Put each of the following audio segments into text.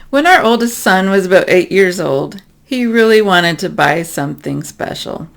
When our oldest son was about 8 years old, he really wanted to buy something special.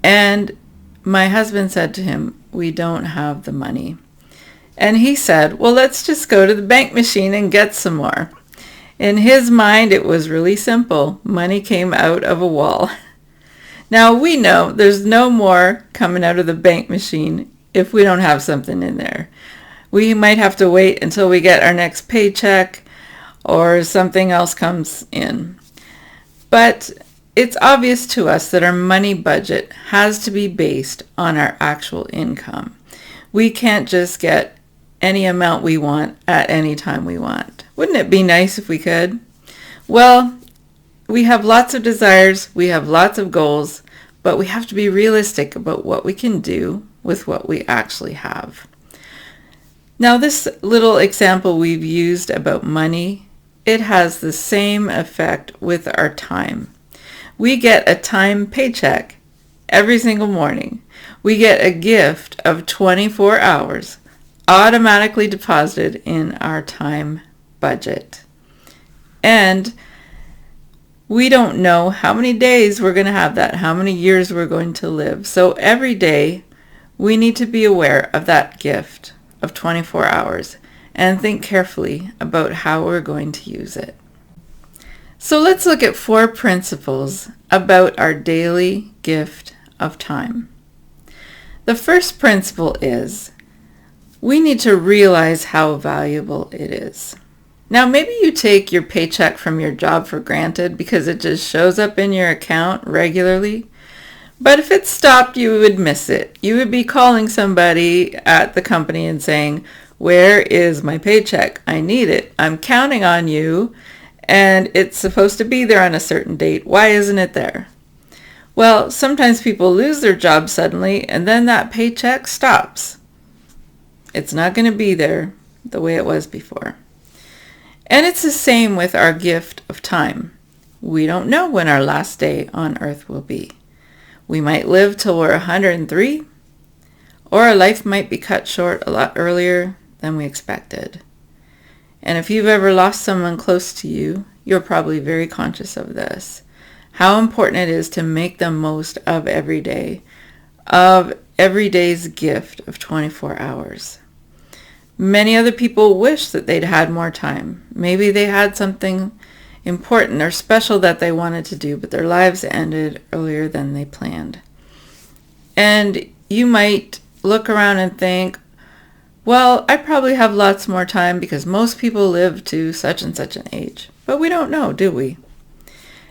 And my husband said to him, "We don't have the money." And he said, "Well, let's just go to the bank machine and get some more." In his mind, it was really simple. Money came out of a wall. Now we know there's no more coming out of the bank machine if we don't have something in there. We might have to wait until we get our next paycheck or something else comes in. But it's obvious to us that our money budget has to be based on our actual income. We can't just get any amount we want at any time we want. Wouldn't it be nice if we could? Well, we have lots of desires, we have lots of goals, but we have to be realistic about what we can do with what we actually have. Now, this little example we've used about money, it has the same effect with our time. We get a time paycheck every single morning. We get a gift of 24 hours automatically deposited in our time budget. And we don't know how many days we're going to have that, how many years we're going to live. So every day we need to be aware of that gift of 24 hours and think carefully about how we're going to use it. So let's look at 4 principles about our daily gift of time. The first principle is we need to realize how valuable it is. Now, maybe you take your paycheck from your job for granted because it just shows up in your account regularly. But if it stopped, you would miss it. You would be calling somebody at the company and saying, "Where is my paycheck? I need it. I'm counting on you, and it's supposed to be there on a certain date. Why isn't it there?" Well, sometimes people lose their job suddenly, and then that paycheck stops. It's not going to be there the way it was before. And it's the same with our gift of time. We don't know when our last day on earth will be. We might live till we're 103, or our life might be cut short a lot earlier than we expected. And if you've ever lost someone close to you, you're probably very conscious of this. How important it is to make the most of every day, of every day's gift of 24 hours. Many other people wish that they'd had more time. Maybe they had something important or special that they wanted to do, but their lives ended earlier than they planned. And you might look around and think, well, I probably have lots more time because most people live to such and such an age. But we don't know, do we?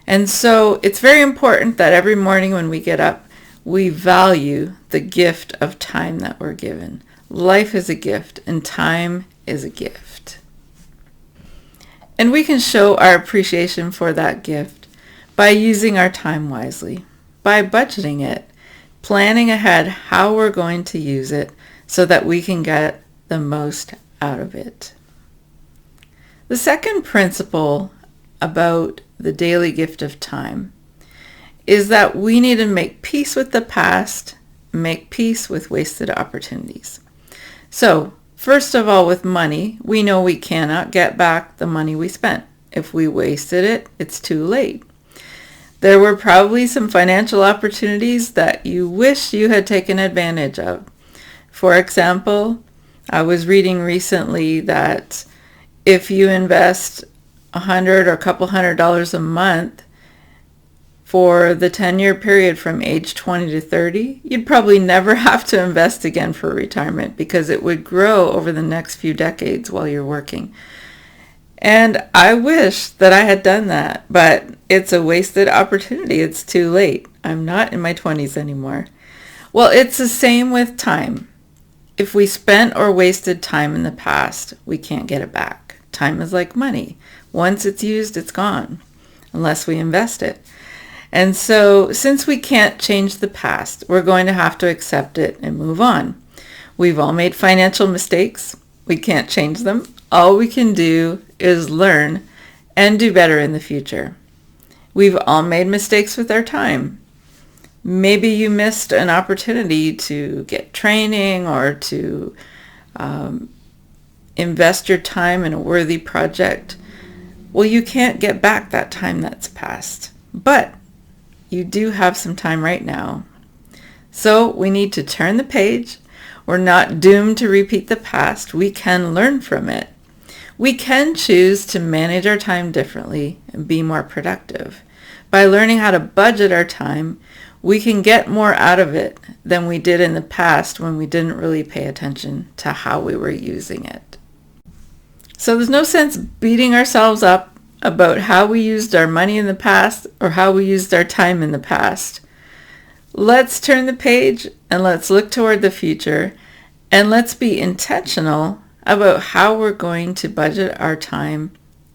And so it's very important that every morning when we get up, we value the gift of time that we're given. Life is a gift, and time is a gift. And we can show our appreciation for that gift by using our time wisely, by budgeting it, planning ahead how we're going to use it so that we can get the most out of it. The second principle about the daily gift of time is that we need to make peace with the past, make peace with wasted opportunities. So, first of all, with money, we know we cannot get back the money we spent. If we wasted it, it's too late. There were probably some financial opportunities that you wish you had taken advantage of. For example, I was reading recently that if you invest $100 or a couple $100 a month for the 10-year period from age 20 to 30, you'd probably never have to invest again for retirement because it would grow over the next few decades while you're working. And I wish that I had done that, but it's a wasted opportunity. It's too late. I'm not in my 20s anymore. Well, it's the same with time. If we spent or wasted time in the past, we can't get it back. Time is like money. Once it's used, it's gone, unless we invest it. And so, since we can't change the past, we're going to have to accept it and move on. We've all made financial mistakes. We can't change them. All we can do is learn and do better in the future. We've all made mistakes with our time. Maybe you missed an opportunity to get training or to invest your time in a worthy project. Well, you can't get back that time that's passed, but you do have some time right now. So we need to turn the page. We're not doomed to repeat the past. We can learn from it. We can choose to manage our time differently and be more productive. By learning how to budget our time, we can get more out of it than we did in the past when we didn't really pay attention to how we were using it. So there's no sense beating ourselves up about how we used our money in the past or how we used our time in the past. Let's turn the page and let's look toward the future, and let's be intentional about how we're going to budget our time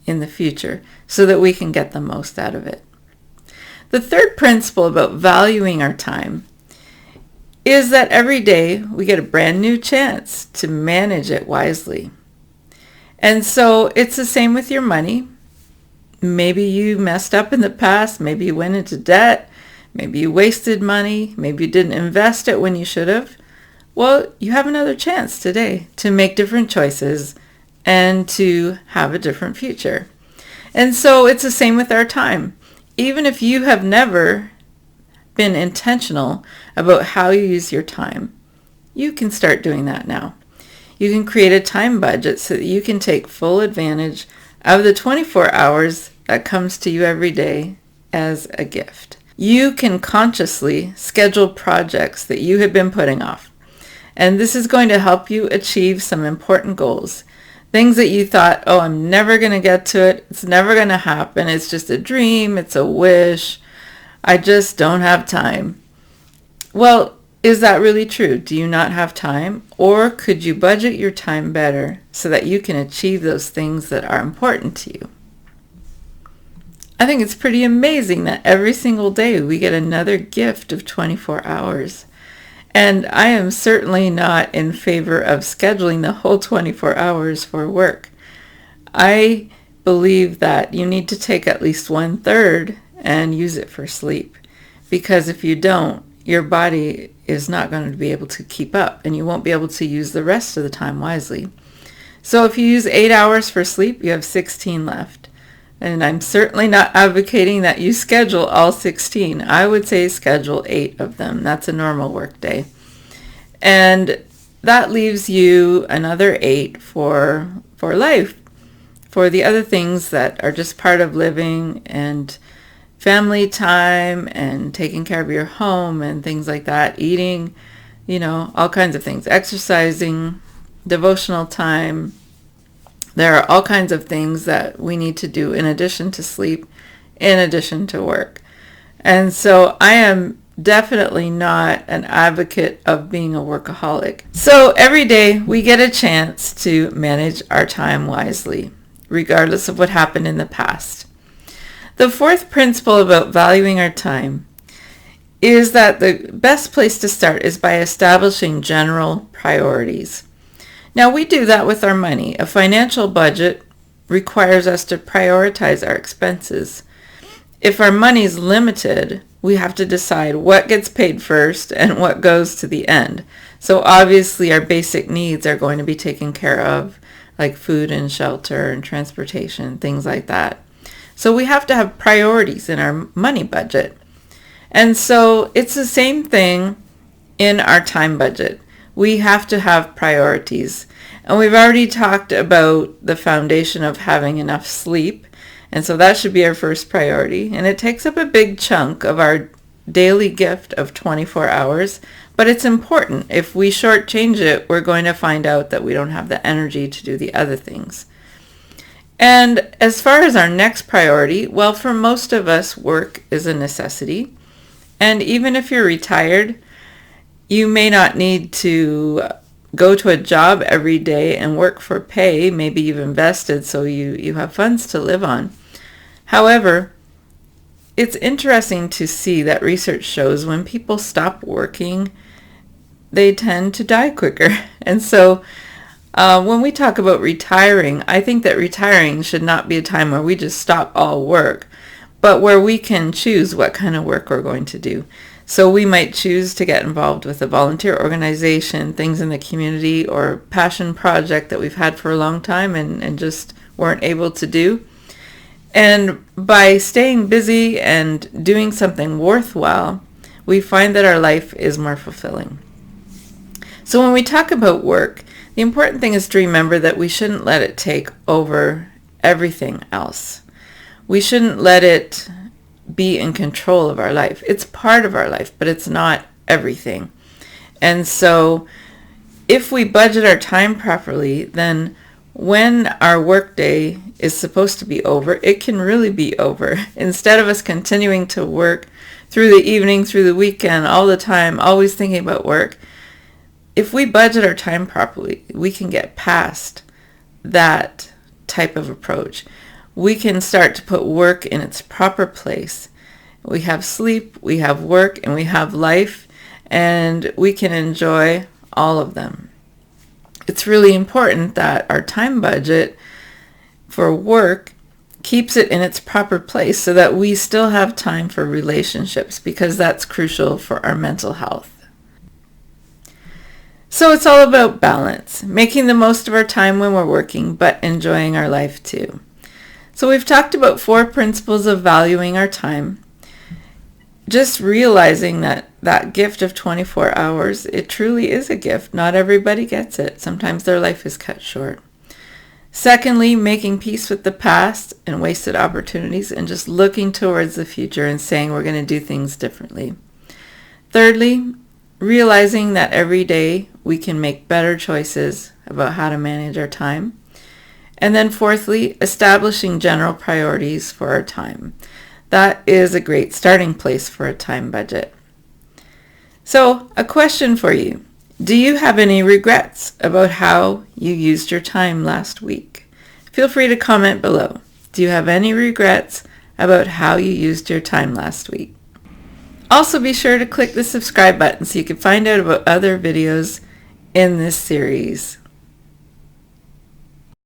in the future so that we can get the most out of it. The third principle about valuing our time is that every day we get a brand new chance to manage it wisely. And so it's the same with your money. Maybe you messed up in the past, maybe you went into debt, maybe you wasted money, maybe you didn't invest it when you should have. Well, you have another chance today to make different choices and to have a different future. And so it's the same with our time. Even if you have never been intentional about how you use your time, you can start doing that now. You can create a time budget so that you can take full advantage of the 24 hours that comes to you every day as a gift. You can consciously schedule projects that you have been putting off. And this is going to help you achieve some important goals. Things that you thought, oh, I'm never going to get to it. It's never going to happen. It's just a dream. It's a wish. I just don't have time. Well, is that really true? Do you not have time? Or could you budget your time better so that you can achieve those things that are important to you? I think it's pretty amazing that every single day we get another gift of 24 hours. And I am certainly not in favor of scheduling the whole 24 hours for work. I believe that you need to take at least 1/3 and use it for sleep. Because if you don't, your body is not going to be able to keep up and you won't be able to use the rest of the time wisely. So if you use 8 hours for sleep, you have 16 left. And I'm certainly not advocating that you schedule all 16. I would say schedule 8 of them. That's a normal work day. And that leaves you another 8 for life, for the other things that are just part of living and family time and taking care of your home and things like that, eating, all kinds of things, exercising, devotional time. There are all kinds of things that we need to do in addition to sleep, in addition to work. And so I am definitely not an advocate of being a workaholic. So every day we get a chance to manage our time wisely, regardless of what happened in the past. The fourth principle about valuing our time is that the best place to start is by establishing general priorities. Now, we do that with our money. A financial budget requires us to prioritize our expenses. If our money is limited, we have to decide what gets paid first and what goes to the end. So obviously our basic needs are going to be taken care of, like food and shelter and transportation, things like that. So we have to have priorities in our money budget. And so it's the same thing in our time budget. We have to have priorities. And we've already talked about the foundation of having enough sleep. And so that should be our first priority. And it takes up a big chunk of our daily gift of 24 hours. But it's important. If we shortchange it, we're going to find out that we don't have the energy to do the other things. And as far as our next priority, well, for most of us, work is a necessity. And even if you're retired, you may not need to go to a job every day and work for pay. Maybe you've invested so you have funds to live on. However, it's interesting to see that research shows when people stop working, they tend to die quicker. And so when we talk about retiring, I think that retiring should not be a time where we just stop all work, but where we can choose what kind of work we're going to do. So we might choose to get involved with a volunteer organization, things in the community, or passion project that we've had for a long time and just weren't able to do. And by staying busy and doing something worthwhile, we find that our life is more fulfilling. So when we talk about work, the important thing is to remember that we shouldn't let it take over everything else. We shouldn't let it be in control of our life. It's part of our life, but it's not everything. And so if we budget our time properly, then when our workday is supposed to be over, it can really be over. Instead of us continuing to work through the evening, through the weekend, all the time, always thinking about work, if we budget our time properly, we can get past that type of approach. We can start to put work in its proper place. We have sleep, we have work, and we have life, and we can enjoy all of them. It's really important that our time budget for work keeps it in its proper place so that we still have time for relationships, because that's crucial for our mental health. So it's all about balance, making the most of our time when we're working, but enjoying our life too. So we've talked about 4 principles of valuing our time. Just realizing that that gift of 24 hours, it truly is a gift. Not everybody gets it. Sometimes their life is cut short. Secondly, making peace with the past and wasted opportunities and just looking towards the future and saying we're going to do things differently. Thirdly, realizing that every day we can make better choices about how to manage our time. And then fourthly, establishing general priorities for our time. That is a great starting place for a time budget. So, a question for you. Do you have any regrets about how you used your time last week? Feel free to comment below. Do you have any regrets about how you used your time last week? Also, be sure to click the subscribe button so you can find out about other videos in this series.